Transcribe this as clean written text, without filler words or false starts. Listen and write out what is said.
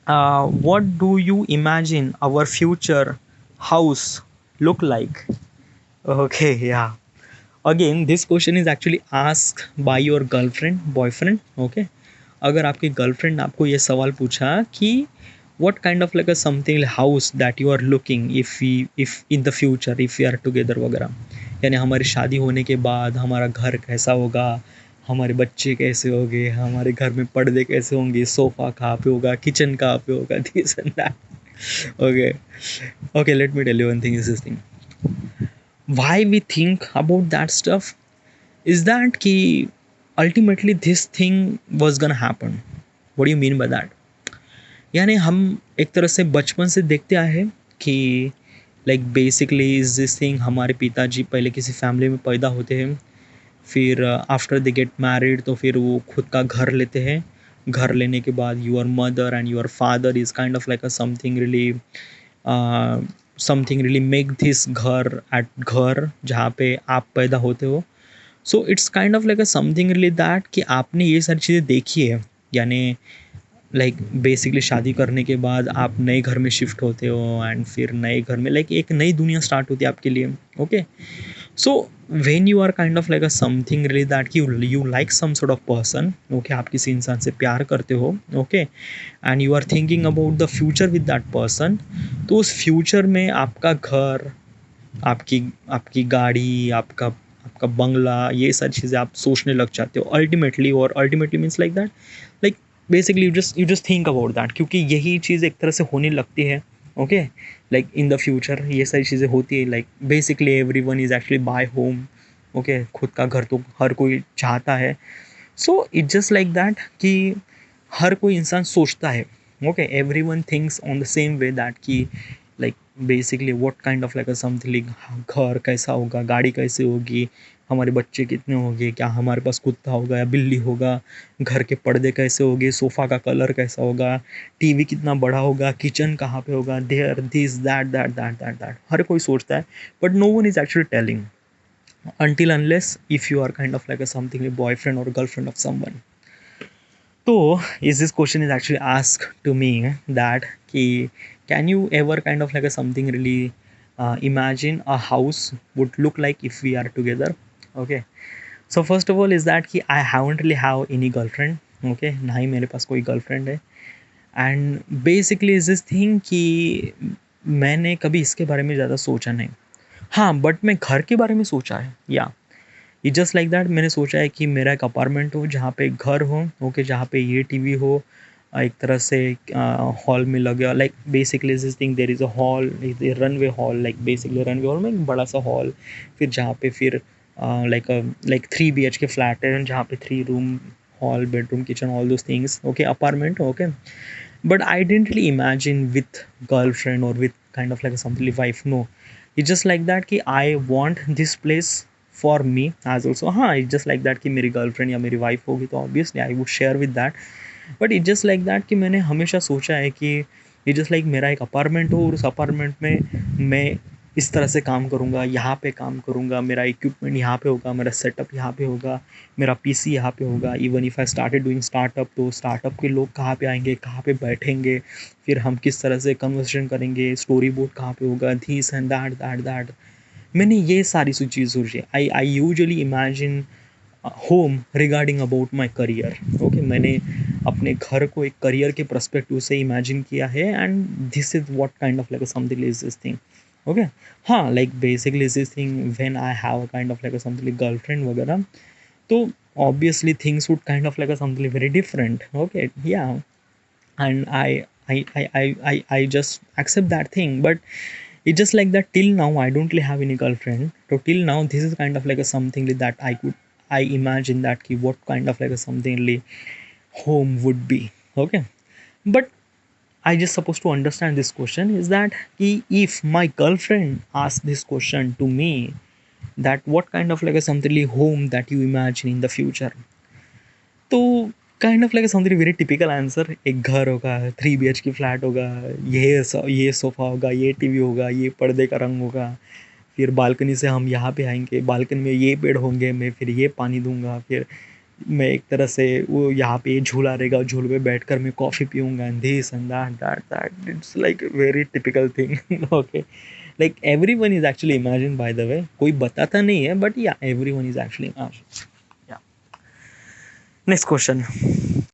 What do you imagine our future house look like? Okay, yeah. Again, this question is actually asked by your girlfriend, boyfriend. Okay. अगर आपकी girlfriend आपको ये सवाल पूछा कि what kind of like a something house that you are looking if in the future if we are together वगैरह, यानी हमारी शादी होने के बाद हमारा घर कैसा होगा, हमारे बच्चे कैसे होंगे, हमारे घर में पर्दे कैसे होंगे, सोफ़ा कहाँ पे होगा, किचन कहाँ पे होगा, this and that. Okay. Okay, let me tell you one thing is this thing. Why we think about that stuff is that कि ultimately this thing was gonna happen. What do you mean by that? यानी हम एक तरह से बचपन से देखते आए हैं कि like basically is this thing, हमारे पिताजी पहले किसी फैमिली में पैदा होते हैं, फिर आफ्टर दे गेट मैरिड तो फिर वो खुद का घर लेते हैं. घर लेने के बाद your mother and your father is kind of like a something really make this घर एट घर जहाँ पे आप पैदा होते हो. So it's kind of like a something really that कि आपने ये सारी चीज़ें देखी है, यानी लाइक बेसिकली शादी करने के बाद आप नए घर में शिफ्ट होते हो एंड फिर नए घर में लाइक एक नई दुनिया स्टार्ट होती है आपके लिए. Okay. So when you are kind of like a something really that कि you like some sort of person. Okay, आप किसी इंसान से प्यार करते हो. Okay. And you are thinking about the future with that person. तो उस फ्यूचर में आपका घर, आपकी आपकी गाड़ी, आपका आपका बंगला, ये सारी चीज़ें आप सोचने लग जाते हो अल्टीमेटली. और ultimately means like that, like basically you just think about that, क्योंकि यही चीज़ एक तरह से होने लगती है. Okay. Like in the future ये सारी चीज़ें होती है. Like basically everyone is actually buy home. Okay, खुद का घर तो हर कोई चाहता है. So it just like that कि हर कोई इंसान सोचता है. Okay, everyone thinks on the same way that कि like basically what kind of like a something, घर कैसा होगा, गाड़ी कैसी होगी, हमारे बच्चे कितने होंगे, क्या हमारे पास कुत्ता होगा या बिल्ली होगा, घर के पर्दे कैसे होंगे, सोफ़ा का कलर कैसा होगा, टीवी कितना बड़ा होगा, किचन कहाँ पे होगा, there this that that that that that हर कोई सोचता है. But no one is actually telling until unless if you are kind of like a something a boyfriend or girlfriend of someone. So is this question is actually asked to me that कि can you ever kind of like a something really imagine a house would look like if we are together. Okay. So first of all is that कि I haven't really have any girlfriend. Okay, ना ही मेरे पास कोई girlfriend है. And basically is this thing कि मैंने कभी इसके बारे में ज़्यादा सोचा नहीं. हाँ, बट मैं घर के बारे में सोचा है. या इट जस्ट लाइक दैट, मैंने सोचा है कि मेरा एक अपार्टमेंट हो जहाँ पे घर हो. ओके, जहाँ पे ये टीवी हो, एक तरह से हॉल में लगे. Like basically this thing there is a hall, runway hall, like basically runway hall में एक बड़ा सा हॉल, फिर जहाँ पे फिर लाइक 3 BHK के फ्लैट है जहाँ पे 3 room, hall, bedroom, kitchen, all those things. Okay, apartment. Okay. But I didn't really imagine with girlfriend or with kind of like something like wife. No, it's just like that कि I want this place for me as also. हाँ, it's just like that कि मेरी girlfriend या मेरी wife होगी तो obviously I would share with that. But it's just like that कि मैंने हमेशा सोचा है कि ये जस्ट लाइक मेरा एक अपार्टमेंट हो और उस अपार्टमेंट में मैं इस तरह से काम करूँगा, यहाँ पे काम करूँगा, मेरा इक्विपमेंट यहाँ पे होगा, मेरा सेटअप यहाँ पे होगा, मेरा पीसी यहाँ पे होगा. Even if I started doing startup, तो स्टार्टअप के लोग कहाँ पे आएंगे, कहाँ पे बैठेंगे, फिर हम किस तरह से कन्वर्सेशन करेंगे, स्टोरी बोर्ड कहाँ पे होगा, this and that that that. मैंने ये सारी सी चीज़ सोची. I usually imagine home regarding about my career. Okay, मैंने अपने घर को एक करियर के परस्पेक्टिव से इमेजिन किया है. And this is what kind of like something is this thing. Okay. हाँ, like basically is this thing when I have kind of like something like girlfriend वगैरह, तो obviously things would kind of like a something very different. Okay, yeah. And I just accept that thing. But it's just like that till now I don't really have any girlfriend. So till now this is kind of like a something like that I imagine that ki what kind of like a something like home would be. Okay. But I just supposed to understand this question is that if my girlfriend asks this question to me, that what kind of like a something like home that you imagine in the future, तो kind of like something very typical answer. एक घर होगा, 3 BHK flat होगा, ये sofa होगा, ये TV होगा, ये पर्दे का रंग होगा, फिर बालकनी से हम यहाँ पे आएंगे, बालकनी में ये पेड़ होंगे, मैं फिर ये पानी दूंगा, फिर मैं एक तरह से वो यहाँ पे झूला रहेगा, झूले पे बैठकर मैं कॉफ़ी पीऊँगा and this and that it's like very typical thing okay. Like everyone is actually imagine by the way, कोई बताता नहीं है बट या एवरीवन इज़ एक्चुअली इमेजिन। या नेक्स्ट क्वेश्चन,